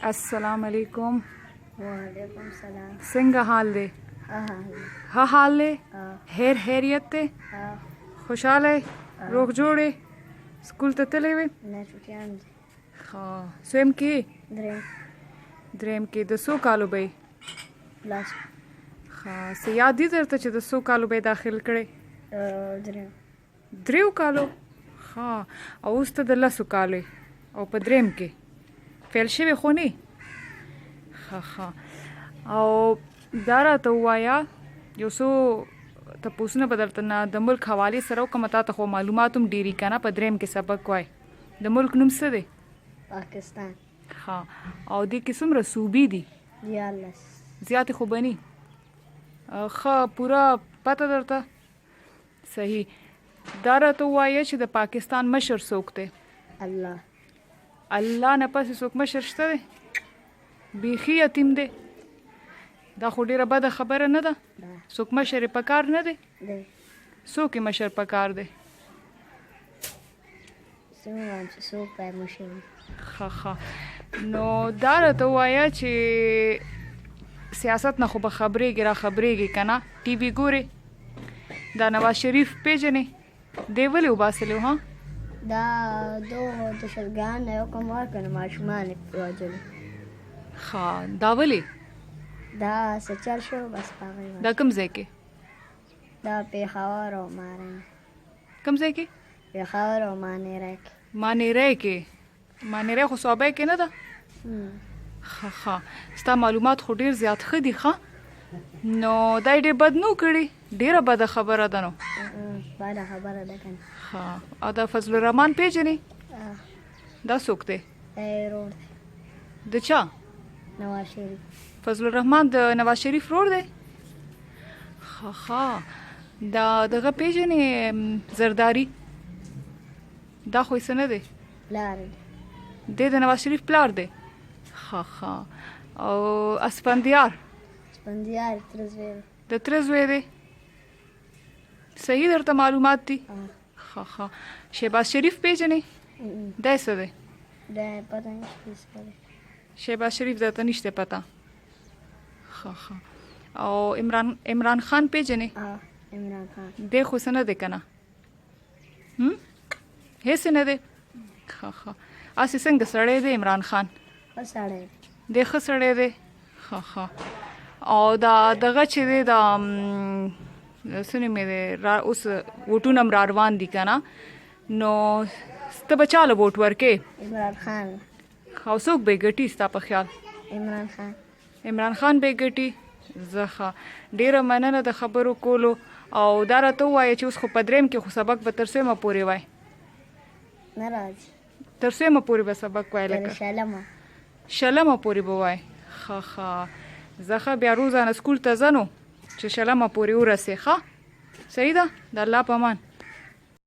अस्सलाम वालेकुम। वालेकुम सलाम। څنګه حال دی؟ ها حال دی؟ هیر خیریت دی؟ خوشحاله روغ جوړې سکول ته تللی وې؟ نه چټیان دي. ښه سویم کې دریم کې د څو کالو به یې؟ لاس ښه څه یاد دي درته چې د څو کالو به یې داخل کړی؟ دریم دریو کالو؟ ښه او اوس ته د لسو کالو او په دریم کې فیل شوې خو نه؟ ښه او دا راته ووایه یو څو تپوسونه به درته نه د ملک حوالې سره وکړم تا ته خو معلومات هم ډېري که نه په دریم کې سبق وای د ملک نوم څه دی؟ پاکستان. ښه او دې کې څومره صوبې دي؟ 11 زیاتې خو به نه ښه پوره پته درته؟ صحیح. دا راته ووایه چې د پاکستان مشر څوک دی؟ الله نه پسې څوک مشر شته دی؟ بیخي یتیم دی. دا خو ډېره بده خبره نه ده. څوک مشر یې په کار نه دی؟ څوک یې مشر په کار دی؟ ښه نو دا راته ووایه چې سیاست نه خو به خبرېږي را خبرېږي که نه ټي وي ګورې دا نواز شریف پېژنې دی ولې وباسلی و ها؟ دا دهشتګان نه یو کوم ورکړه ماشومان یې وژلي. ښه دا ولې؟ دا څه چل شو بس په هغه دا کوم ځای کې؟ دا پېښور او مارنګ. کوم ځای کې؟ پېښور او مانیری کې. مانیری کې؟ مانیری خو صوبه کې نه ده؟ ښه ستا معلومات خو ډېر زیات ښه دي. ښه نو دا یې ډېر بد نه کړي؟ ډېره بده خبره ده نو. بده خبره ده که نه. ښه او دا فضل الرحمن پېژنې؟ دا څوک دی؟ رور دی. د چا؟ نواز شریف. فضل الرحمن د نواز شریف رور دی؟ ښه دا دغه پېژنې زرداري؟ دا خو یې څه نه دی؟ پلار دی. دی د نواز شریف پلار دی؟ ښه او اسفندیار؟ اسفندیار تره زوی دی. د تره زوی دی؟ صحیح درته معلومات دي؟ ښه شهباز شریف پېژنې؟ دی څه دی؟ دی پته نشته څه دی. شهباز شریف درته نشته پته؟ ښه او عمران خان پېژنې؟ عمران خان دی خو څه نه دی که نه؟ هېڅ نه دی؟ ښه هسې څنګه سړی دی عمران خان؟ ښه سړی دی ښه سړی دی؟ ښه او دا دغه چې دی دا څه نوم یې دی اوس ووټونه هم را روان دي که نه نو ته به چا له ووټ ورکې؟ عمران خان. او څوک به یې ګټي ستا په خیال؟ عمران خان. عمران خان به یې ګټي؟ زه ښه ډېره مننه د خبرو کولو او دا راته ووایه چې اوس خو په دریم کې خو سبق به تر څویمه پورې وای؟ نه راځي. تر څویمه پورې به سبق وای؟ لکه شلمه پورې به وای؟ ښه زه ښه بیا روزانه سکول ته ځه نو چې شلمه پورې ورسې. ښه صحیح ده. د الله په امان.